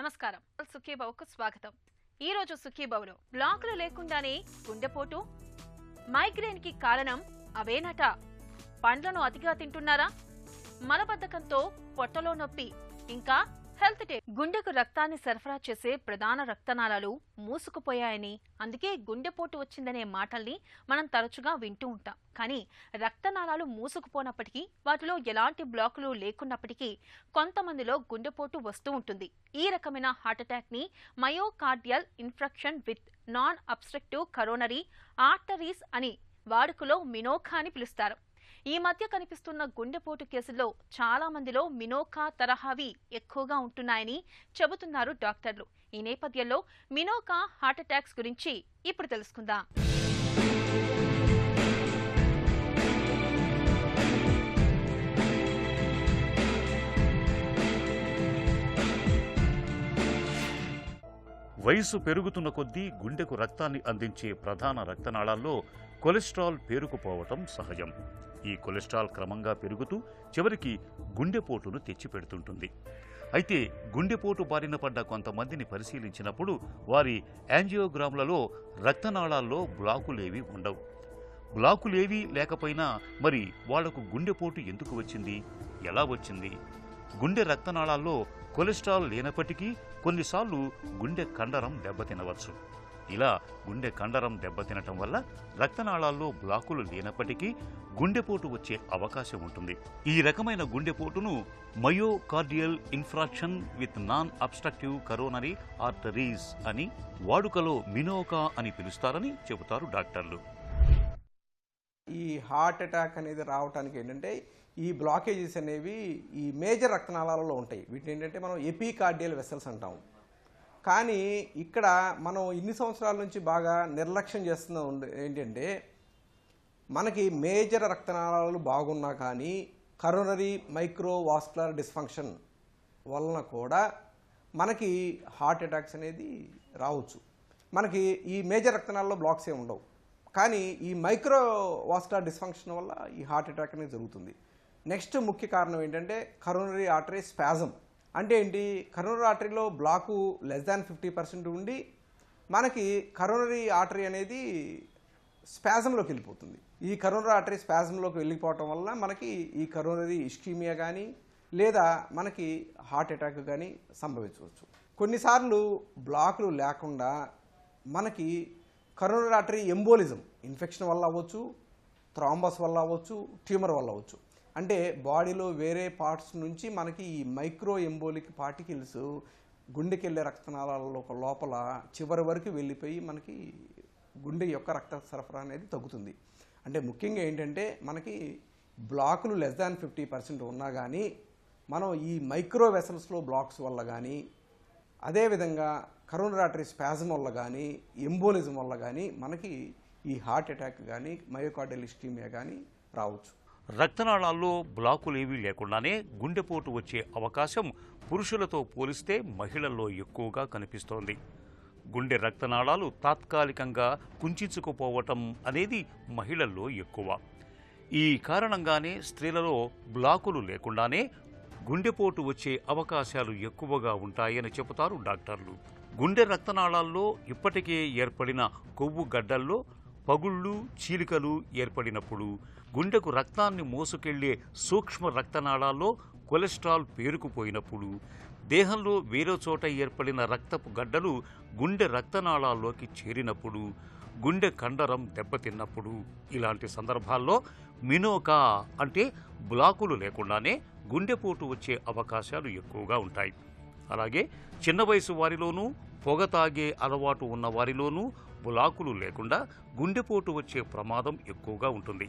నమస్కారం. సుఖీభవకు స్వాగతం. ఈ రోజు సుఖీభవలో బ్లాకులు లేకుండానే గుండెపోటు, మైగ్రేన్ కి కారణం అవేనట. పండ్లను అతిగా తింటున్నారా? మలబద్ధకంతో పొట్టలో నొప్పి, ఇంకా హెల్త్ టిప్. గుండెకు రక్తాన్ని సరఫరా చేసే ప్రధాన రక్తనాళాలు మూసుకుపోయాయని, అందుకే గుండెపోటు వచ్చిందనే మాటల్ని మనం తరచుగా వింటూ ఉంటాం. కానీ రక్తనాళాలు మూసుకుపోనప్పటికీ, వాటిలో ఎలాంటి బ్లాకులు లేకున్నప్పటికీ కొంతమందిలో గుండెపోటు వస్తూ ఉంటుంది. ఈ రకమైన హార్ట్అటాక్ ని myocardial infarction with non obstructive coronary arteries అని వాడుకలో మినోకా అని పిలుస్తారు. ఈ మధ్య కనిపిస్తున్న గుండెపోటు కేసుల్లో చాలా మందిలో మినోకా తరహావి ఎక్కువగా ఉంటున్నాయని చెబుతున్నారు డాక్టర్లు. ఈ నేపథ్యంలో మినోకా హార్ట్అటాక్స్ గురించి ఇప్పుడు తెలుసుకుందాం. వయసు పెరుగుతున్న కొద్దీ గుండెకు రక్తాన్ని అందించే ప్రధాన రక్తనాళాల్లో కొలెస్ట్రాల్ పేరుకుపోవటం సహజం. ఈ కొలెస్ట్రాల్ క్రమంగా పెరుగుతూ చివరికి గుండెపోటును తెచ్చిపెడుతుంటుంది. అయితే గుండెపోటు బారిన పడ్డ కొంతమందిని పరిశీలించినప్పుడు వారి యాంజియోగ్రామ్లలో రక్తనాళాల్లో బ్లాకులేవీ ఉండవు. బ్లాకులేవీ లేకపోయినా మరి వాళ్లకు గుండెపోటు ఎందుకు వచ్చింది, ఎలా వచ్చింది? గుండె రక్తనాళాల్లో కొలెస్ట్రాల్ లేనప్పటికీ కొన్నిసార్లు గుండె కండరం దెబ్బతినవచ్చు. ఇలా గుండె కండరం దెబ్బతినటం వల్ల రక్తనాళాల్లో బ్లాకులు లేనప్పటికీ గుండెపోటు వచ్చే అవకాశం ఉంటుంది. ఈ రకమైన గుండెపోటును myocardial infarction with non obstructive coronary arteries అని, వాడుకలో మినోకా అని పిలుస్తారని చెబుతారు డాక్టర్లు. ఈ హార్ట్ అటాక్ అనేది రావడానికి ఏంటంటే ఈ బ్లాకేజెస్ అనేవి ఈ మేజర్ రక్తనాళాలలో ఉంటాయి. వీటిని ఏంటంటే మనం ఎపికార్డియల్ వెసల్స్ అంటాం. కానీ ఇక్కడ మనం ఇన్ని సంవత్సరాల నుంచి బాగా నిర్లక్ష్యం చేస్తున్న ఏంటంటే మనకి మేజర్ రక్తనాళాలు బాగున్నా కానీ కరోనరీ మైక్రోవాస్కులర్ డిస్ఫంక్షన్ వలన కూడా మనకి హార్ట్ అటాక్స్ అనేది రావచ్చు. మనకి ఈ మేజర్ రక్తనాళాల్లో బ్లాక్స్ ఏమి ఉండవు, కానీ ఈ మైక్రోవాస్కులర్ డిస్ఫంక్షన్ వల్ల ఈ హార్ట్ అటాక్ అనేది జరుగుతుంది. నెక్స్ట్ ముఖ్య కారణం ఏంటంటే కరోనరీ ఆర్టరీ స్పాజం. అంటే ఏంటి? కరోనరీ ఆర్టరీలో బ్లాకు <50% ఉండి మనకి కరోనరీ ఆర్టరీ అనేది స్పాజంలోకి వెళ్ళిపోతుంది. ఈ కరోనరీ ఆర్టరీ స్పాజంలోకి వెళ్ళిపోవటం వల్ల మనకి ఈ కరోనరీ ఇస్కీమియా కానీ లేదా మనకి హార్ట్ అటాక్ కానీ సంభవించవచ్చు. కొన్నిసార్లు బ్లాకులు లేకుండా మనకి కరోనరీ ఆర్టరీ ఎంబోలిజం ఇన్ఫెక్షన్ వల్ల అవ్వచ్చు, థ్రాంబస్ వల్ల అవ్వచ్చు, ట్యూమర్ వల్ల అవ్వచ్చు. అంటే బాడీలో వేరే పార్ట్స్ నుంచి మనకి ఈ మైక్రో ఎంబోలిక్ పార్టికల్స్ గుండెకెళ్ళే రక్తనాళాలలో లోపల చివరి వరకు వెళ్ళిపోయి మనకి గుండె యొక్క రక్త సరఫరా అనేది తగ్గుతుంది. అంటే ముఖ్యంగా ఏంటంటే మనకి బ్లాకులు <50% ఉన్నా కానీ మనం ఈ మైక్రో వెసల్స్లో బ్లాక్స్ వల్ల కానీ, అదేవిధంగా కరోనరీ ఆర్టరీ స్పాజం వల్ల కానీ, ఎంబోలిజం వల్ల కానీ మనకి ఈ హార్ట్ అటాక్ కానీ మయోకార్డియల్ ఇస్కీమియా కానీ రావచ్చు. రక్తనాళాల్లో బ్లాకులేవీ లేకుండానే గుండెపోటు వచ్చే అవకాశం పురుషులతో పోలిస్తే మహిళల్లో ఎక్కువగా కనిపిస్తోంది. గుండె రక్తనాళాలు తాత్కాలికంగా కుంచుకుపోవటం అనేది మహిళల్లో ఎక్కువ. ఈ కారణంగానే స్త్రీలలో బ్లాకులు లేకుండానే గుండెపోటు వచ్చే అవకాశాలు ఎక్కువగా ఉంటాయని చెబుతారు డాక్టర్లు. గుండె రక్తనాళాల్లో ఇప్పటికే ఏర్పడిన కొవ్వు గడ్డల్లో పగుళ్ళు, చీలికలు ఏర్పడినప్పుడు, గుండెకు రక్తాన్ని మోసుకెళ్లే సూక్ష్మ రక్తనాళాల్లో కొలెస్ట్రాల్ పేరుకుపోయినప్పుడు, దేహంలో వేరే చోట ఏర్పడిన రక్తపు గడ్డలు గుండె రక్తనాళాల్లోకి చేరినప్పుడు, గుండె కండరం దెబ్బతిన్నప్పుడు, ఇలాంటి సందర్భాల్లో మినోకా అంటే బ్లాకులు లేకుండానే గుండెపోటు వచ్చే అవకాశాలు ఎక్కువగా ఉంటాయి. అలాగే చిన్న వయసు వారిలోనూ, పొగ తాగే అలవాటు ఉన్న వారిలోనూ బ్లాకులు లేకుండా గుండెపోటు వచ్చే ప్రమాదం ఎక్కువగా ఉంటుంది.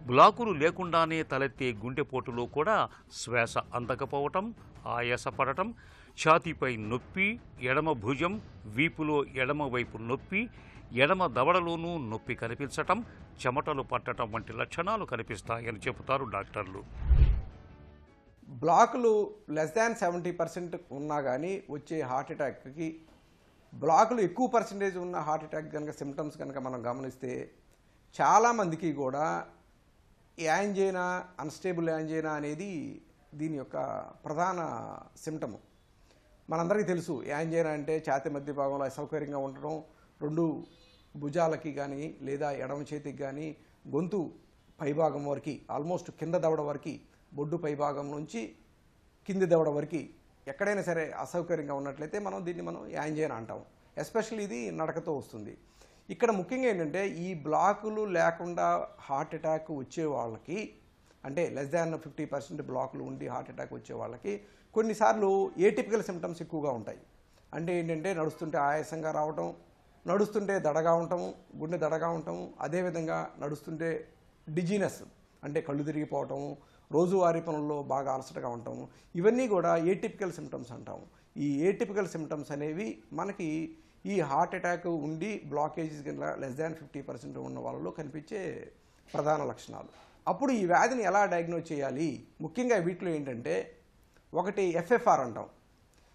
బ్లాకులు లేకుండానే తలెత్తే గుండెపోటులో కూడా శ్వాస అందకపోవటం, ఆయాసపడటం, ఛాతీపై నొప్పి, ఎడమ భుజం, వీపులో ఎడమ వైపు నొప్పి, ఎడమ దవడలోనూ నొప్పి కనిపించటం, చెమటలు పట్టడం వంటి లక్షణాలు కనిపిస్తాయని చెబుతారు డాక్టర్లు. బ్లాకులు <70% ఉన్నా కానీ వచ్చే హార్ట్ అటాక్కి, బ్లాకులు ఎక్కువ పర్సెంటేజ్ ఉన్న హార్ట్ అటాక్ కనుక సిమ్టమ్స్ కనుక మనం గమనిస్తే చాలామందికి కూడా యాంజైనా, అన్స్టేబుల్ యాంజైనా అనేది దీని యొక్క ప్రధాన సిమ్టము. మనందరికీ తెలుసు యాంజైనా అంటే ఛాతీ మధ్య భాగంలో అసౌకర్యంగా ఉండటం, 2 భుజాలకి కానీ లేదా ఎడమ చేతికి కానీ గొంతు పైభాగం వరకు ఆల్మోస్ట్ కింద దవడ వరకు, బొడ్డు పైభాగం నుంచి కింది దవడ వరకు ఎక్కడైనా సరే అసౌకర్యంగా ఉన్నట్లయితే దీన్ని మనం యాంజైనా అంటాం. ఎస్పెషల్లీ ఇది నడకతో వస్తుంది. ఇక్కడ ముఖ్యంగా ఏంటంటే ఈ బ్లాకులు లేకుండా హార్ట్ అటాక్ వచ్చే వాళ్ళకి, అంటే లెస్ దాన్ 50% బ్లాకులు ఉండి హార్ట్ అటాక్ వచ్చే వాళ్ళకి కొన్నిసార్లు ఏటిపికల్ సిమ్టమ్స్ ఎక్కువగా ఉంటాయి. అంటే ఏంటంటే నడుస్తుంటే ఆయాసంగా రావటం, నడుస్తుంటే దడగా ఉండటము, గుండె దడగా ఉండటము, అదేవిధంగా నడుస్తుంటే డిజీనెస్ అంటే కళ్ళు తిరిగిపోవటము, రోజువారీ పనుల్లో బాగా అలసటగా ఉండటము, ఇవన్నీ కూడా ఏటిపికల్ సిమ్టమ్స్ అంటాము. ఈ ఏటిపికల్ సిమ్టమ్స్ అనేవి మనకి ఈ హార్ట్ అటాక్ ఉండి బ్లాకేజెస్ కింద లెస్ దాన్ 50% ఉన్న వాళ్ళలో కనిపించే ప్రధాన లక్షణాలు. అప్పుడు ఈ వ్యాధిని ఎలా డయాగ్నోజ్ చేయాలి? ముఖ్యంగా వీటిలో ఏంటంటే ఒకటి ఎఫ్ఎఫ్ఆర్ అంటాం.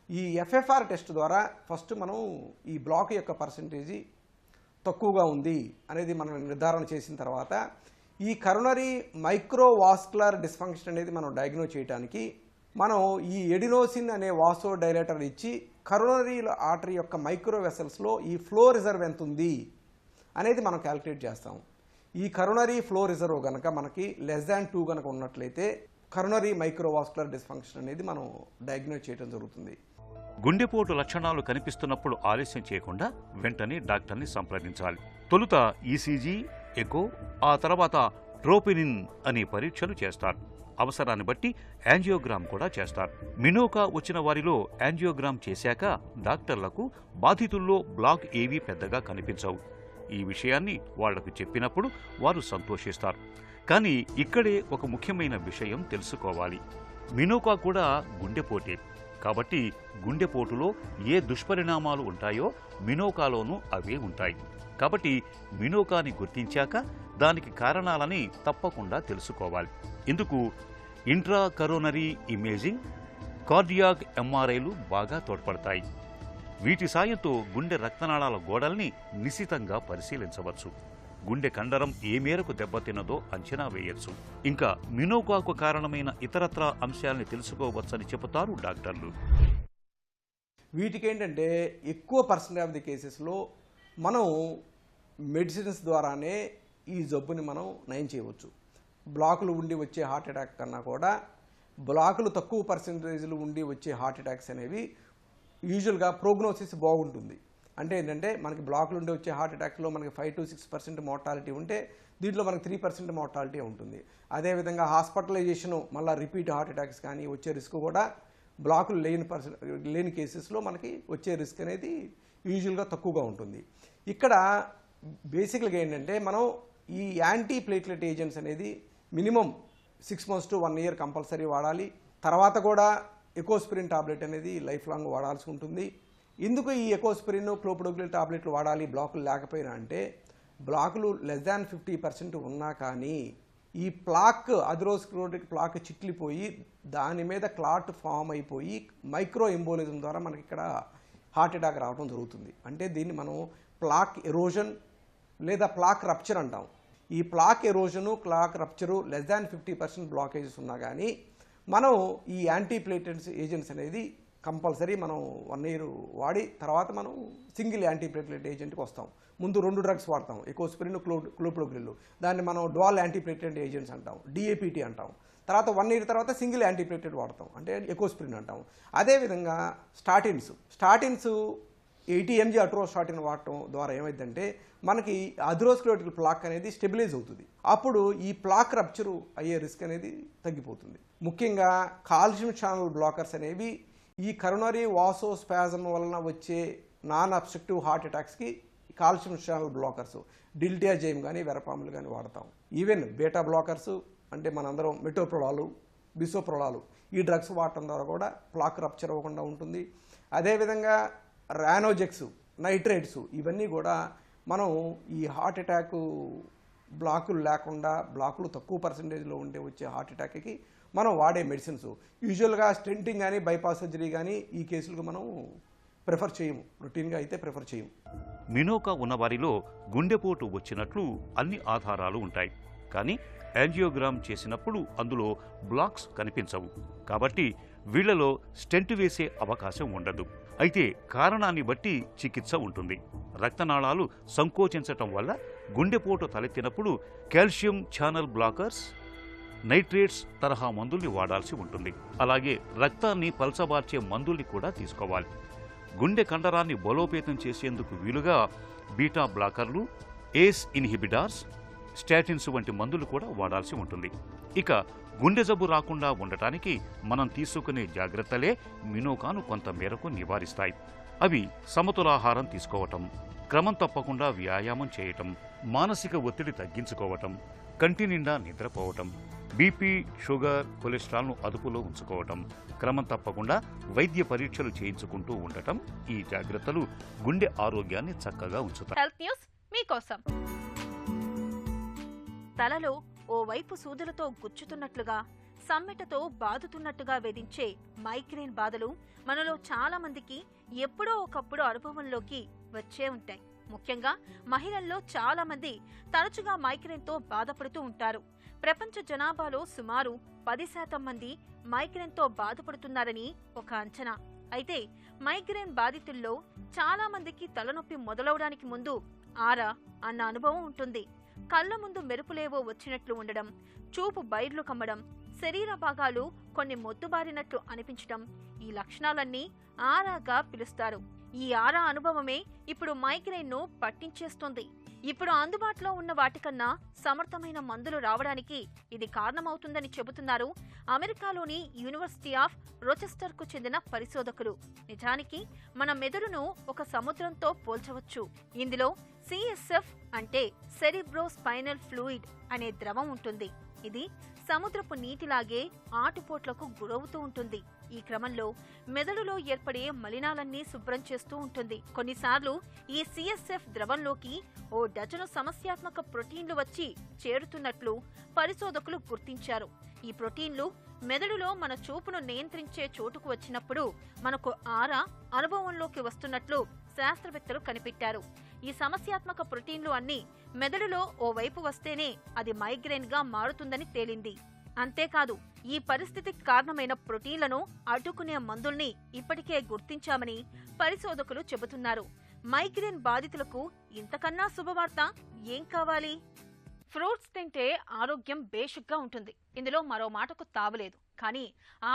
ఈ ఎఫ్ఎఫ్ఆర్ టెస్ట్ ద్వారా ఫస్ట్ మనం ఈ బ్లాక్ యొక్క పర్సంటేజీ తక్కువగా ఉంది అనేది మనం నిర్ధారణ చేసిన తర్వాత ఈ కరోనరీ మైక్రోవాస్కులర్ డిస్ఫంక్షన్ అనేది మనం డయాగ్నోజ్ చేయడానికి మనం ఈ ఎడినోసిన్ అనే వాసో డైలేటర్ ఇచ్చి కరోనరీ ఆర్టరీ యొక్క మైక్రో వెసల్స్లో ఈ ఫ్లో రిజర్వ్ ఎంత ఉంది అనేది మనం క్యాలిక్యులేట్ చేస్తాం. ఈ కరోనరీ ఫ్లో రిజర్వ్ కనుక మనకి లెస్ దాన్ 2 కనుక ఉన్నట్లయితే కరోనరీ మైక్రోవాస్కులర్ డిస్ఫంక్షన్ అనేది మనం డయాగ్నోజ్ చేయడం జరుగుతుంది. గుండెపోటు లక్షణాలు కనిపిస్తున్నప్పుడు ఆలస్యం చేయకుండా వెంటనే డాక్టర్ని సంప్రదించాలి. తొలుత ఈసీజీ, ఎకో, ఆ తర్వాత ట్రోపినిన్ అనే పరీక్షలు చేస్తారు. అవసరాన్ని బట్టి యాంజియోగ్రామ్ కూడా చేస్తారు. మినోకా వచ్చిన వారిలో యాంజియోగ్రామ్ చేశాక డాక్టర్లకు బాధితుల్లో బ్లాక్ ఏవీ పెద్దగా కనిపించవు. ఈ విషయాన్ని వాళ్లకు చెప్పినప్పుడు వారు సంతోషిస్తారు. కానీ ఇక్కడే ఒక ముఖ్యమైన విషయం తెలుసుకోవాలి. మినోకా కూడా గుండెపోటే. కాబట్టి గుండెపోటులో ఏ దుష్పరిణామాలు ఉంటాయో మినోకాలోనూ అవే ఉంటాయి. కాబట్టి మినోకాని గుర్తించాక దానికి కారణాలని తప్పకుండా తెలుసుకోవాలి. ఇందుకు ఇంట్రా కరోనరీ ఇమేజింగ్, కార్డియాక్ ఎంఆర్ఐలు బాగా తోడ్పడతాయి. వీటి సాయంతో గుండె రక్తనాళాల గోడల్ని నిశితంగా పరిశీలించవచ్చు. గుండె కండరం ఏ మేరకు దెబ్బతిన్నదో అంచనా వేయచ్చు. ఇంకా మినోకాకు కారణమైన ఇతరత్రా అంశాలని తెలుసుకోవచ్చని చెబుతారు డాక్టర్లు. వీటికి ఏంటంటే ఎక్కువ పర్సెంట్ ఆఫ్ ది కేసెస్లో మనం మెడిసిన్స్ ద్వారానే ఈ జబ్బుని మనం నయం చేయవచ్చు. బ్లాకులు ఉండి వచ్చే హార్ట్ అటాక్ కన్నా కూడా బ్లాకులు తక్కువ పర్సెంటేజ్లు ఉండి వచ్చే హార్ట్ అటాక్స్ అనేవి యూజువల్గా ప్రోగ్నోసిస్ బాగుంటుంది. అంటే ఏంటంటే మనకి బ్లాకులు ఉండి వచ్చే హార్ట్ అటాక్లో మనకి 5 to 6% మోర్టాలిటీ ఉంటే దీంట్లో మనకి 3% మోర్టాలిటీ ఉంటుంది. అదేవిధంగా హాస్పిటలైజేషను మళ్ళీ రిపీట్ హార్ట్ అటాక్స్ కానీ వచ్చే రిస్క్ కూడా బ్లాకులు లేని కేసెస్లో మనకి వచ్చే రిస్క్ అనేది యూజువల్గా తక్కువగా ఉంటుంది. ఇక్కడ బేసిక్గా ఏంటంటే మనం ఈ యాంటీ ప్లేట్లెట్ ఏజెంట్స్ అనేది minimum 6 months to 1 year compulsory వాడాలి. తర్వాత కూడా ఎకోస్పిరిన్ టాబ్లెట్ అనేది లైఫ్ లాంగ్ వాడాల్సి ఉంటుంది. ఎందుకు ఈ ఎకోస్పిరిన్, క్లోపిడోగ్రిల్ టాబ్లెట్లు వాడాలి బ్లాకులు లేకపోయినా అంటే బ్లాకులు లెస్ దాన్ 50% ఉన్నా కానీ ఈ ప్లాక్ అథెరోస్క్లెరోటిక్ ప్లాక్ చిట్లిపోయి దాని మీద క్లాట్ ఫామ్ అయిపోయి మైక్రో ఎంబోలిజం ద్వారా మనకి ఇక్కడ హార్ట్ అటాక్ రావడం జరుగుతుంది. అంటే దీన్ని మనం ప్లాక్ ఎరోజన్ లేదా ప్లాక్ రప్చర్ అంటాం. ఈ plaque erosion, plaque rupture less than 50% blockages ఉన్నా కానీ మనం ఈ యాంటీ ప్లేట్లెట్స్ ఏజెంట్స్ అనేది కంపల్సరీ మనం 1 year వాడి తర్వాత మనం సింగిల్ యాంటీ ప్లేట్లెట్ ఏజెంట్కి వస్తాం. ముందు 2 drugs వాడతాం, ఎకోస్పిరిన్, క్లోపిడోగ్రిల్. దాన్ని మనం డ్వాల్ యాంటీ ప్లేట్లెట్ ఏజెంట్స్ అంటాం, DAPT అంటాం. తర్వాత 1 year తర్వాత సింగిల్ యాంటీ ప్లేట్లెట్ వాడతాం, అంటే ఎకోస్పిరిన్ అంటాం. అదేవిధంగా స్టాటిన్స్ 80 mg అట్రోస్టాటిన్ వాడటం ద్వారా ఏమైందంటే మనకి అథెరోస్క్లెరోటిక్ ప్లాక్ అనేది స్టెబిలైజ్ అవుతుంది. అప్పుడు ఈ ప్లాక్ రప్చరు అయ్యే రిస్క్ అనేది తగ్గిపోతుంది. ముఖ్యంగా కాల్షియం ఛానల్ బ్లాకర్స్ అనేవి ఈ కరోనరీ వాసోస్పాజం వలన వచ్చే నాన్ అబ్స్ట్రక్టివ్ హార్ట్ అటాక్స్కి కాల్షియం ఛానల్ బ్లాకర్స్ డిల్టియాజైమ్ కానీ వెరపాములు కానీ వాడతాం. ఈవెన్ బీటా బ్లాకర్స్ అంటే మనందరం మెటోప్రోలాలు, బిసోప్రోలాలు ఈ డ్రగ్స్ వాడటం ద్వారా కూడా ప్లాక్ రప్చర్ అవ్వకుండా ఉంటుంది. అదేవిధంగా రానోజెక్స్, నైట్రేట్స్ ఇవన్నీ కూడా మనం ఈ హార్ట్ అటాక్ బ్లాకులు లేకుండా బ్లాకులు తక్కువ పర్సెంటేజ్లో ఉండే వచ్చే హార్ట్ అటాక్కి మనం వాడే మెడిసిన్స్. యూజువల్గా స్టెంటింగ్ కానీ బైపాస్ సర్జరీ కానీ ఈ కేసులకు మనం ప్రిఫర్ చేయము, రొటీన్గా అయితే ప్రిఫర్ చేయము. మినోకా ఉన్నవారిలో గుండెపోటు వచ్చినట్లు అన్ని ఆధారాలు ఉంటాయి. కానీ యాంజియోగ్రామ్ చేసినప్పుడు అందులో బ్లాక్స్ కనిపించవు. కాబట్టి వీళ్లలో స్టెంట్ వేసే అవకాశం ఉండదు. అయితే కారణాన్ని బట్టి చికిత్స ఉంటుంది. రక్తనాళాలు సంకోచించటం వల్ల గుండెపోటు తలెత్తినప్పుడు కాల్షియం ఛానల్ బ్లాకర్స్, నైట్రేట్స్ తరహా మందుల్ని వాడాల్సి ఉంటుంది. అలాగే రక్తాన్ని పల్చబార్చే మందుల్ని కూడా తీసుకోవాలి. గుండె కండరాన్ని బలోపేతం చేసేందుకు వీలుగా బీటా బ్లాకర్లు, ఏస్ ఇన్హిబిటార్స్, స్టాటిన్స్ వంటి మందులు కూడా వాడాల్సి ఉంటుంది. ఇక గుండె జబ్బు రాకుండా ఉండటానికి మనం తీసుకునే జాగ్రత్తలే మినోకాను కొంత మేరకు నివారిస్తాయి. అవి సమతులాహారం తీసుకోవటం, క్రమం తప్పకుండా వ్యాయామం చేయటం, మానసిక ఒత్తిడి తగ్గించుకోవటం, కంటి నిండా నిద్రపోవటం, బీపీ, షుగర్, కొలెస్ట్రాల్ను అదుపులో ఉంచుకోవటం, క్రమం తప్పకుండా వైద్య పరీక్షలు చేయించుకుంటూ ఉండటం, ఈ జాగ్రత్తలు గుండె ఆరోగ్యాన్ని చక్కగా ఉంచుతాయి. హెల్త్ న్యూస్ మీకోసం. తలలో ఓవైపు సూదులతో గుచ్చుతున్నట్లుగా, సమ్మెటతో బాదుతున్నట్టుగా వేధించే మైగ్రేన్ బాధలు మనలో చాలా మందికి ఎప్పుడో ఒకప్పుడు అనుభవంలోకి వచ్చే ఉంటాయి. ముఖ్యంగా మహిళల్లో చాలా మంది తరచుగా మైగ్రేన్తో బాధపడుతూ ఉంటారు. ప్రపంచ జనాభాలో సుమారు 10% మంది మైగ్రేన్తో బాధపడుతున్నారని ఒక అంచనా. అయితే మైగ్రేన్ బాధితుల్లో చాలా మందికి తలనొప్పి మొదలవడానికి ముందు ఆరా అన్న అనుభవం ఉంటుంది. కళ్ళ ముందు మెరుపులేవో వచ్చినట్లు ఉండడం, చూపు బైర్లు కమ్మడం, శరీర భాగాలు కొన్ని మొద్దుబారినట్లు అనిపించడం, ఈ లక్షణాలన్నీ ఆరాగా పిలుస్తారు. ఈ ఆరా అనుభవమే ఇప్పుడు మైగ్రేన్ను పట్టించేస్తుంది. ఇప్పుడు అందుబాటులో ఉన్న వాటికన్నా సమర్థమైన మందులు రావడానికి ఇది కారణమవుతుందని చెబుతున్నారు అమెరికాలోని యూనివర్సిటీ ఆఫ్ రోచెస్టర్కు చెందిన పరిశోధకులు. నిజానికి మన మెదడును ఒక సముద్రంతో పోల్చవచ్చు. ఇందులో సిఎస్ఎఫ్ అంటే సెరిబ్రోస్పైనల్ ఫ్లూయిడ్ అనే ద్రవం ఉంటుంది. ఇది సముద్రపు నీటిలాగే ఆటుపోట్లకు గురవుతూ ఉంటుంది. ఈ క్రమంలో మెదడులో ఏర్పడే మలినాలన్నీ శుభ్రం చేస్తూ ఉంటుంది. కొన్నిసార్లు ఈ సిఎస్ఎఫ్ ద్రవంలోకి ఓ డజను సమస్యాత్మక ప్రోటీన్లు వచ్చి చేరుతున్నట్లు పరిశోధకులు గుర్తించారు. ఈ ప్రోటీన్లు మెదడులో మన చూపును నియంత్రించే చోటుకు వచ్చినప్పుడు మనకు ఆరా అనుభవంలోకి వస్తున్నట్లు శాస్త్రవేత్తలు కనిపెట్టారు. ఈ సమస్యాత్మక ప్రోటీన్లు అన్నీ మెదడులో ఓవైపు వస్తేనే అది మైగ్రేన్ గా మారుతుందని తేలింది. అంతేకాదు, ఈ పరిస్థితికి కారణమైన ప్రోటీన్లను అడ్డుకునే మందుల్ని ఇప్పటికే గుర్తించామని పరిశోధకులు చెబుతున్నారు. మైగ్రేన్ బాధితులకు ఇంతకన్నా శుభవార్త ఏం కావాలి? ఫ్రూట్స్ తింటే ఆరోగ్యం బేషుగ్గా ఉంటుంది. ఇందులో మరో మాటకు తావులేదు. కానీ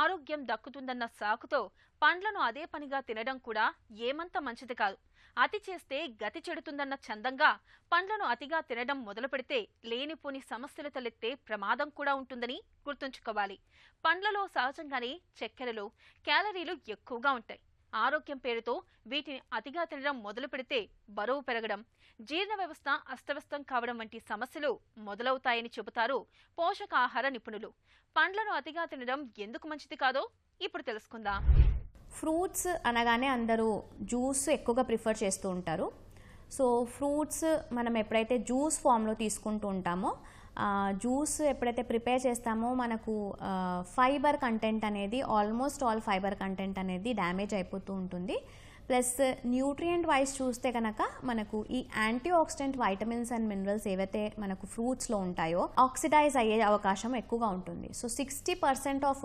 ఆరోగ్యం దక్కుతుందన్న సాకుతో పండ్లను అదే పనిగా తినడం కూడా ఏమంత మంచిది కాదు. అతి చేస్తే గతి చెడుతుందన్న చందంగా పండ్లను అతిగా తినడం మొదలు పెడితే లేనిపోని సమస్యలు తలెత్తే ప్రమాదం కూడా ఉంటుందని గుర్తుంచుకోవాలి. పండ్లలో సహజంగానే చక్కెరలు, క్యాలరీలు ఎక్కువగా ఉంటాయి. ఆరోగ్యం పేరుతో వీటిని అతిగా తినడం మొదలు పెడితే బరువు పెరగడం, జీర్ణ వ్యవస్థ అస్తవ్యస్తం కావడం వంటి సమస్యలు మొదలవుతాయని చెబుతారు పోషకాహార నిపుణులు. పండ్లను అతిగా తినడం ఎందుకు మంచిది కాదో ఇప్పుడు తెలుసుకుందాం. ఫ్రూట్స్ అనగానే అందరూ జ్యూస్ ఎక్కువగా ప్రిఫర్ చేస్తూ ఉంటారు. సో ఫ్రూట్స్ మనం ఎప్పుడైతే జ్యూస్ ఫామ్లో తీసుకుంటూ ఉంటామో, జ్యూస్ ఎప్పుడైతే ప్రిపేర్ చేస్తామో మనకు ఫైబర్ కంటెంట్ అనేది ఆల్మోస్ట్ ఆల్ ఫైబర్ కంటెంట్ అనేది డ్యామేజ్ అయిపోతూ ఉంటుంది. ప్లస్ న్యూట్రియంట్ వైజ్ చూస్తే కనుక మనకు ఈ anti oxidant vitamins and minerals ఏవైతే మనకు ఫ్రూట్స్లో ఉంటాయో ఆక్సిడైజ్ అయ్యే అవకాశం ఎక్కువగా ఉంటుంది. సో 60% ఆఫ్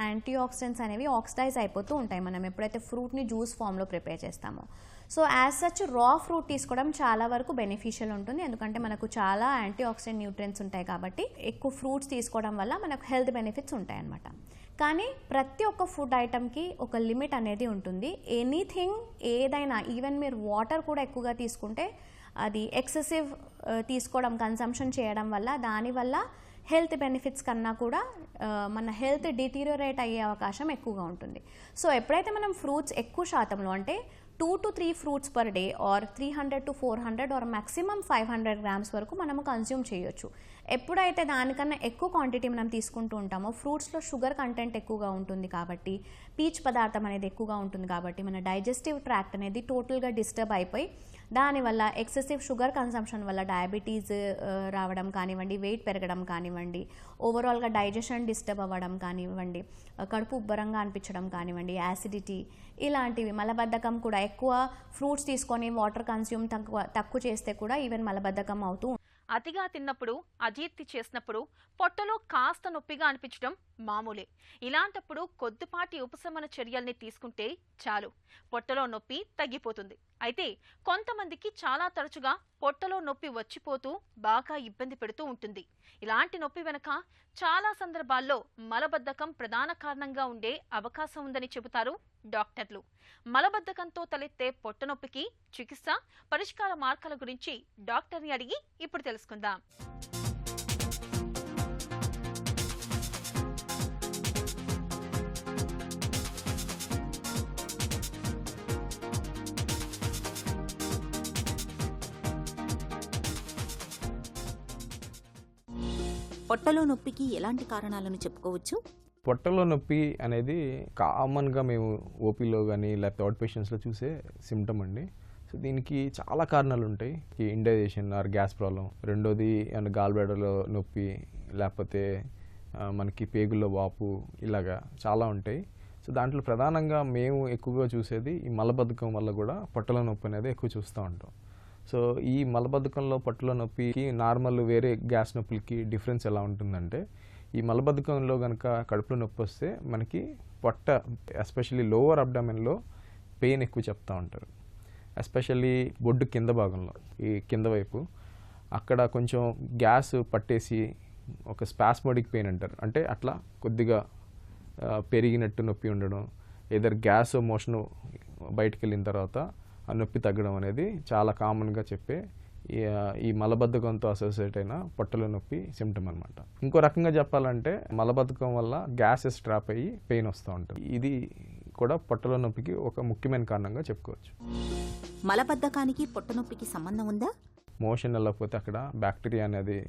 యాంటీ ఆక్సిడెంట్స్ అనేవి ఆక్సిడైజ్ అయిపోతూ ఉంటాయి మనం ఎప్పుడైతే ఫ్రూట్ని జ్యూస్ ఫామ్లో ప్రిపేర్ చేస్తామో. సో యాజ్ సచ్ రా ఫ్రూట్ తీసుకోవడం చాలా వరకు బెనిఫిషియల్ ఉంటుంది, ఎందుకంటే మనకు చాలా యాంటీ ఆక్సిడెంట్ న్యూట్రియంట్స్ ఉంటాయి కాబట్టి ఎక్కువ ఫ్రూట్స్ తీసుకోవడం వల్ల మనకు హెల్త్ బెనిఫిట్స్ ఉంటాయి అన్నమాట. కానీ ప్రతి ఒక్క ఫుడ్ ఐటమ్కి ఒక లిమిట్ అనేది ఉంటుంది. ఎనీథింగ్ ఏదైనా, ఈవెన్ మీరు వాటర్ కూడా ఎక్కువగా తీసుకుంటే అది ఎక్సెసివ్ తీసుకోవడం, కన్సంప్షన్ చేయడం వల్ల దానివల్ల హెల్త్ బెనిఫిట్స్ కన్నా కూడా మన హెల్త్ డిటీరియోరేట్ అయ్యే అవకాశం ఎక్కువగా ఉంటుంది. సో ఎప్పుడైతే మనం ఫ్రూట్స్ ఎక్కువ శాతంలో అంటే 2 to 3 fruits per day or 300 to 400 or maximum 500 grams వరకు మనము కన్జ్యూమ్ చేయొచ్చు. ఎప్పుడైతే దానికన్నా ఎక్కువ క్వాంటిటీ మనం తీసుకుంటూ ఉంటామో ఫ్రూట్స్లో షుగర్ కంటెంట్ ఎక్కువగా ఉంటుంది కాబట్టి, పీచు పదార్థం అనేది ఎక్కువగా ఉంటుంది కాబట్టి మన డైజెస్టివ్ ట్రాక్ట్ అనేది టోటల్గా డిస్టర్బ్ అయిపోయి దానివల్ల ఎక్సెసివ్ షుగర్ కన్సంప్షన్ వల్ల డయాబెటీస్ రావడం కానివ్వండి, వెయిట్ పెరగడం కానివ్వండి, ఓవరాల్గా డైజెషన్ డిస్టర్బ్ అవ్వడం కానివ్వండి, కడుపు ఉబ్బరంగా అనిపించడం కానివ్వండి, యాసిడిటీ ఇలాంటివి, మలబద్ధకం కూడా ఎక్కువ ఫ్రూట్స్ తీసుకొని వాటర్ కన్స్యూమ్ తక్కువ చేస్తే కూడా ఈవెన్ మలబద్ధకం అవుతూ. అతిగా తిన్నప్పుడు, అజీర్తి చేసినప్పుడు పొట్టలో కాస్త నొప్పిగా అనిపించడం మామూలే. ఇలాంటప్పుడు కొద్దిపాటి ఉపశమన చర్యల్ని తీసుకుంటే చాలు, పొట్టలో నొప్పి తగ్గిపోతుంది. అయితే కొంతమందికి చాలా తరచుగా పొట్టలో నొప్పి వచ్చిపోతూ బాగా ఇబ్బంది పెడుతూ ఉంటుంది. ఇలాంటి నొప్పి వెనక చాలా సందర్భాల్లో మలబద్ధకం ప్రధాన కారణంగా ఉండే అవకాశం ఉందని చెబుతారు డాక్టర్లు. మలబద్ధకంతో తలెత్తే పొట్ట నొప్పికి చికిత్స, పరిష్కార మార్గాల గురించి డాక్టర్ని అడిగి ఇప్పుడు తెలుసుకుందాం. పొట్టలో నొప్పికి ఎలాంటి కారణాలను చెప్పుకోవచ్చు? పొట్టలో నొప్పి అనేది కామన్గా మేము ఓపీలో కానీ లేకపోతే అవుట్ పేషెంట్స్లో చూసే సిమ్టమ్ అండి. సో దీనికి చాలా కారణాలు ఉంటాయి. ఇండైజేషన్ ఆర్ గ్యాస్ ప్రాబ్లం, రెండోది గాల్ బ్లాడర్లో నొప్పి, లేకపోతే మనకి పేగుల్లో వాపు, ఇలాగా చాలా ఉంటాయి. సో దాంట్లో ప్రధానంగా మేము ఎక్కువగా చూసేది ఈ మలబద్ధకం వల్ల కూడా పొట్టలో నొప్పి అనేది ఎక్కువ చూస్తూ ఉంటాం. సో ఈ మలబద్ధకంలో పొట్టలో నొప్పికి నార్మల్ వేరే గ్యాస్ నొప్పులకి డిఫరెన్స్ ఎలా ఉంటుందంటే, ఈ మలబద్ధకంలో కనుక కడుపులో నొప్పి వస్తే మనకి పొట్ట ఎస్పెషల్లీ లోవర్ అబ్డామెన్లో పెయిన్ ఎక్కువ చెప్తూ ఉంటారు. ఎస్పెషల్లీ బొడ్డు కింద భాగంలో, ఈ కింద వైపు అక్కడ కొంచెం గ్యాస్ పట్టేసి ఒక స్పాస్మోడిక్ పెయిన్ అంటారు. అంటే అట్లా కొద్దిగా పెరిగినట్టు నొప్పి ఉండడం, ఏదర్ గ్యాస్ మోషన్ బయటకు వెళ్ళిన తర్వాత ఆ నొప్పి తగ్గడం అనేది చాలా కామన్గా చెప్పే ఈ మలబద్ధకంతో అసోసియేట్ అయిన పొట్టలో నొప్పి సిమ్టమ్ అనమాట. ఇంకో రకంగా చెప్పాలంటే మలబద్ధకం వల్ల గ్యాసెస్ ట్రాప్ అయ్యి పెయిన్ వస్తూ ఉంటుంది. ఇది కూడా పొట్టలో నొప్పికి ఒక ముఖ్యమైన కారణంగా చెప్పుకోవచ్చు. మలబద్ధకానికి పొట్ట నొప్పికి సంబంధం ఉందా? మోషన్ వెళ్ళకపోతే అక్కడ బ్యాక్టీరియా అనేది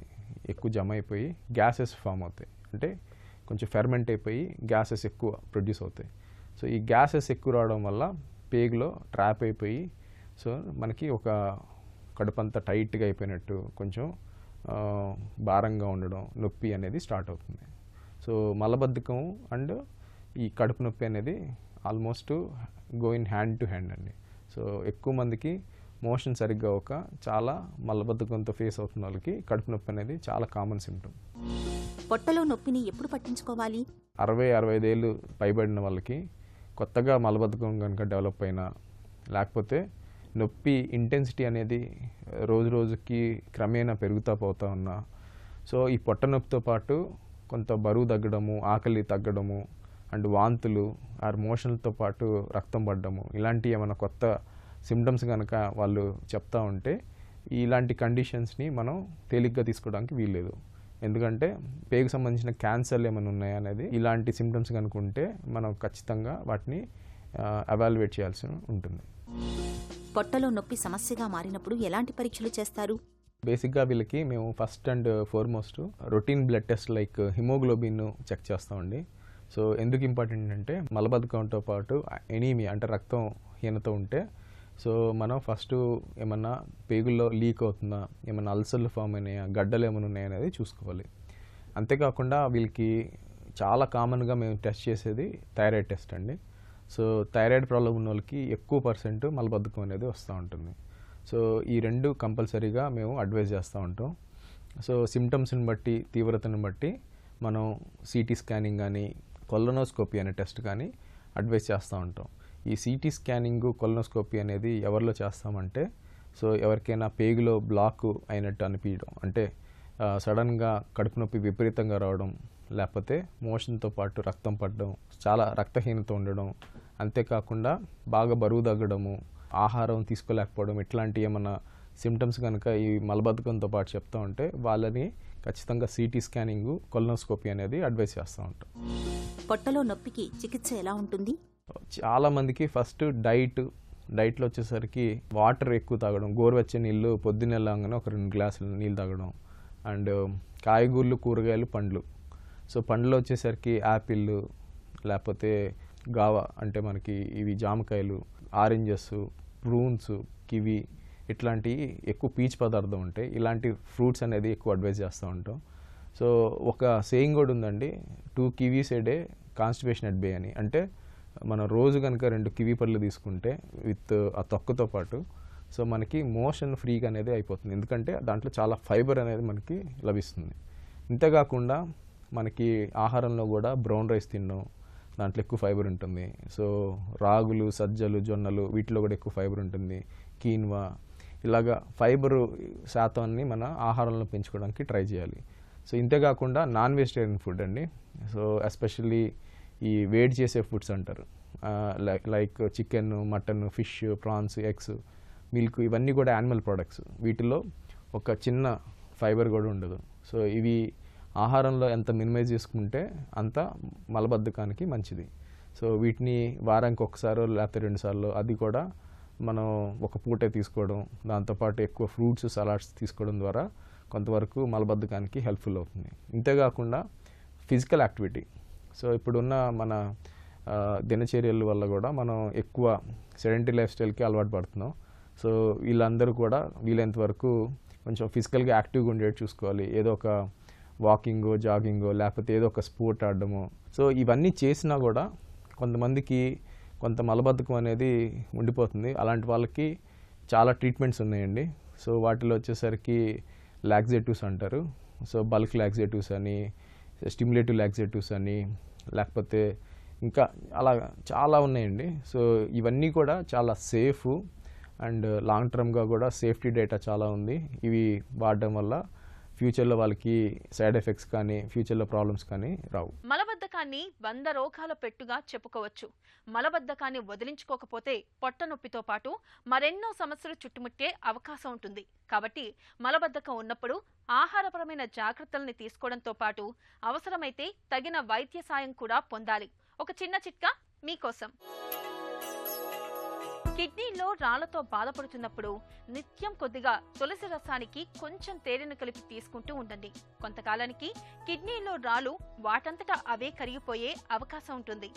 ఎక్కువ జమ అయిపోయి గ్యాసెస్ ఫామ్ అవుతాయి. అంటే కొంచెం ఫెర్మెంట్ అయిపోయి గ్యాసెస్ ఎక్కువ ప్రొడ్యూస్ అవుతాయి. సో ఈ గ్యాసెస్ ఎక్కువ రావడం వల్ల పేగులో ట్రాప్ అయిపోయి, సో మనకి ఒక కడుపంతా టైట్గా అయిపోయినట్టు, కొంచెం భారంగా ఉండడం, నొప్పి అనేది స్టార్ట్ అవుతుంది. సో మలబద్ధకం అండ్ ఈ కడుపు నొప్పి అనేది almost going hand to hand అండి. సో ఎక్కువ మందికి మోషన్ సరిగ్గా అవ్వక చాలా మలబద్ధకంతో ఫేస్ అవుతున్న వాళ్ళకి కడుపు నొప్పి అనేది చాలా కామన్ సిమ్టమ్. పొట్టలో నొప్పిని ఎప్పుడు పట్టించుకోవాలి? 60-65 ఏళ్ళు పైబడిన వాళ్ళకి, కొత్తగా మలబద్ధకం కనుక డెవలప్ అయినా, లేకపోతే నొప్పి ఇంటెన్సిటీ అనేది రోజు రోజుకి క్రమేణా పెరుగుతూ పోతా ఉన్నా, సో ఈ పొట్ట నొప్పితో పాటు కొంత బరువు తగ్గడము, ఆకలి తగ్గడము అండ్ వాంతులు ఆర్ మోషన్లతో పాటు రక్తం పడ్డము, ఇలాంటి ఏమైనా కొత్త సిమ్టమ్స్ కనుక వాళ్ళు చెప్తా ఉంటే ఇలాంటి కండిషన్స్ని మనం తేలిగ్గా తీసుకోవడానికి వీల్లేదు. ఎందుకంటే పేగు సంబంధించిన క్యాన్సర్లు ఏమైనా ఉన్నాయా అనేది, ఇలాంటి సిమ్టమ్స్ కనుక ఉంటే మనం ఖచ్చితంగా వాటిని ఎవాల్యుయేట్ చేయాల్సి ఉంటుంది. పొట్టలో నొప్పి సమస్యగా మారినప్పుడు ఎలాంటి పరీక్షలు చేస్తారు? బేసిక్గా వీళ్ళకి మేము first and foremost routine blood test like haemoglobin check చేస్తామండి. సో ఎందుకు ఇంపార్టెంట్ అంటే మలబద్ధకంతో పాటు ఎనీమియా అంటే రక్తం హీనత ఉంటే, సో మనం ఫస్ట్ ఏమన్నా పేగుల్లో లీక్ అవుతుందా, ఏమన్నా అల్సర్లు ఫామ్ అయినాయా, గడ్డలు ఏమైనా ఉన్నాయా అనేది చూసుకోవాలి. అంతేకాకుండా వీళ్ళకి చాలా కామన్గా మేము టెస్ట్ చేసేది థైరాయిడ్ టెస్ట్ అండి. సో థైరాయిడ్ ప్రాబ్లం ఉన్న వాళ్ళకి ఎక్కువ % మలబద్ధకం అనేది వస్తూ ఉంటుంది. సో ఈ రెండు కంపల్సరీగా మేము అడ్వైజ్ చేస్తూ ఉంటాం. సో సిమ్టమ్స్ని బట్టి, తీవ్రతను బట్టి మనం సిటీ స్కానింగ్ కానీ కొలనోస్కోపీ అనే టెస్ట్ కానీ అడ్వైజ్ చేస్తూ ఉంటాం. ఈ సిటీ స్కానింగ్, కొలనోస్కోపీ అనేది ఎవరిలో చేస్తామంటే, సో ఎవరికైనా పేగులో బ్లాక్ అయినట్టు అనిపించడం, అంటే సడన్గా కడుపు నొప్పి విపరీతంగా రావడం, లేకపోతే మోషన్తో పాటు రక్తం పడడం, చాలా రక్తహీనత ఉండడం, అంతేకాకుండా బాగా బరువు తగ్గడము, ఆహారం తీసుకోలేకపోవడం, ఇట్లాంటి ఏమన్నా సిమ్టమ్స్ కనుక ఈ మలబద్ధకంతో పాటు చెప్తూ ఉంటే వాళ్ళని ఖచ్చితంగా సిటీ స్కానింగ్, కొలనోస్కోపీ అనేది అడ్వైస్ చేస్తూ ఉంటాం. పొట్టలో నొప్పికి చికిత్స ఎలా ఉంటుంది? చాలామందికి ఫస్ట్ డైట్లో వచ్చేసరికి వాటర్ ఎక్కువ తాగడం, గోరువెచ్చని నీళ్ళు పొద్దున్న వెళ్ళగానే ఒక 2 గ్లాసులు నీళ్ళు తాగడం, అండ్ కాయగూరలు, కూరగాయలు, పండ్లు. సో పండ్లు వచ్చేసరికి యాపిల్, లేకపోతే గావా అంటే మనకి ఇవి జామకాయలు, ఆరెంజెస్, ప్రూన్స్, కివి, ఇట్లాంటి ఎక్కువ పీచు పదార్థం ఉంటాయి. ఇలాంటి ఫ్రూట్స్ అనేది ఎక్కువ అడ్వైజ్ చేస్తూ ఉంటాం. సో ఒక సేయింగ్ కూడా ఉందండి, 2 kiwis a day constipation at bay అని. అంటే మనం రోజు కనుక 2 కివీ పళ్ళు తీసుకుంటే విత్ ఆ తొక్కతో పాటు, సో మనకి మోషన్ ఫ్రీగా అనేది అయిపోతుంది. ఎందుకంటే దాంట్లో చాలా ఫైబర్ అనేది మనకి లభిస్తుంది. ఇంతేకాకుండా మనకి ఆహారంలో కూడా బ్రౌన్ రైస్ తిన్నాం, దాంట్లో ఎక్కువ ఫైబర్ ఉంటుంది. సో రాగులు, సజ్జలు, జొన్నలు వీటిలో కూడా ఎక్కువ ఫైబర్ ఉంటుంది. కీన్వా ఇలాగా ఫైబరు శాతాన్ని మన ఆహారంలో పెంచుకోవడానికి ట్రై చేయాలి. సో ఇంతేకాకుండా నాన్ వెజిటేరియన్ ఫుడ్ అండి. సో ఎస్పెషల్లీ ఈ వేడి చేసే ఫుడ్స్ అంటారు, like chicken, mutton, fish, prawns, eggs, milk, ఇవన్నీ కూడా యానిమల్ ప్రోడక్ట్స్. వీటిలో ఒక చిన్న ఫైబర్ కూడా ఉండదు. సో ఇవి ఆహారంలో ఎంత మినిమైజ్ చేసుకుంటే అంత మలబద్ధకానికి మంచిది. సో వీటిని వారానికి ఒకసారో లేకపోతే 2 సార్లు, అది కూడా మనం ఒక పూటే తీసుకోవడం, దాంతోపాటు ఎక్కువ ఫ్రూట్స్, సలాడ్స్ తీసుకోవడం ద్వారా కొంతవరకు మలబద్ధకానికి హెల్ప్ఫుల్ అవుతుంది. ఇంతేకాకుండా ఫిజికల్ యాక్టివిటీ. సో ఇప్పుడున్న మన దినచర్యల వల్ల కూడా మనం ఎక్కువ సెడెంటరీ లైఫ్ స్టైల్కి అలవాటు పడుతున్నాం. సో వీళ్ళందరూ కూడా వీలైనంత వరకు కొంచెం ఫిజికల్గా యాక్టివ్గా ఉండేది చూసుకోవాలి. ఏదో ఒక వాకింగో, జాగింగో, లేకపోతే ఏదో ఒక స్పోర్ట్ ఆడడమో. సో ఇవన్నీ చేసినా కూడా కొంతమందికి కొంత మలబద్ధకం అనేది ఉండిపోతుంది. అలాంటి వాళ్ళకి చాలా ట్రీట్మెంట్స్ ఉన్నాయండి. సో వాటిలో వచ్చేసరికి లాక్సేటివ్స్ అంటారు. సో బల్క్ లాక్సేటివ్స్ అని, స్టిమ్యులేటివ్ లాక్సేటివ్స్ అని, లేకపోతే ఇంకా అలా చాలా ఉన్నాయండి. సో ఇవన్నీ కూడా చాలా సేఫ్ అండ్ లాంగ్ టర్మ్గా కూడా సేఫ్టీ డేటా చాలా ఉంది. ఇవి వాడడం వల్ల ఫ్యూచర్లో వాళ్ళకి సైడ్ ఎఫెక్ట్స్ కానీ, ఫ్యూచర్లో ప్రాబ్లమ్స్ కానీ రావు. మలబద్ధకాన్ని 100 రోగాల పెట్టుగా చెప్పుకోవచ్చు. మలబద్ధకాన్ని వదిలించుకోకపోతే పొట్ట నొప్పితో పాటు మరెన్నో సమస్యలు చుట్టుముట్టే అవకాశం ఉంటుంది. కాబట్టి మలబద్ధకం ఉన్నప్పుడు ఆహారపరమైన జాగ్రత్తల్ని తీసుకోవడంతో పాటు అవసరమైతే తగిన వైద్య సాయం కూడా పొందాలి. ఒక చిన్న చిట్కా మీకోసం. కిడ్నీలో రాళ్లతో బాధపడుతున్నప్పుడు నిత్యం కొద్దిగా తులసి రసానికి కొంచెం తేనెను కలిపి తీసుకుంటూ ఉండండి. కొంతకాలానికి కిడ్నీలో రాళ్ళు వాటంతటా అవే కరిగిపోయే అవకాశం ఉంటుంది.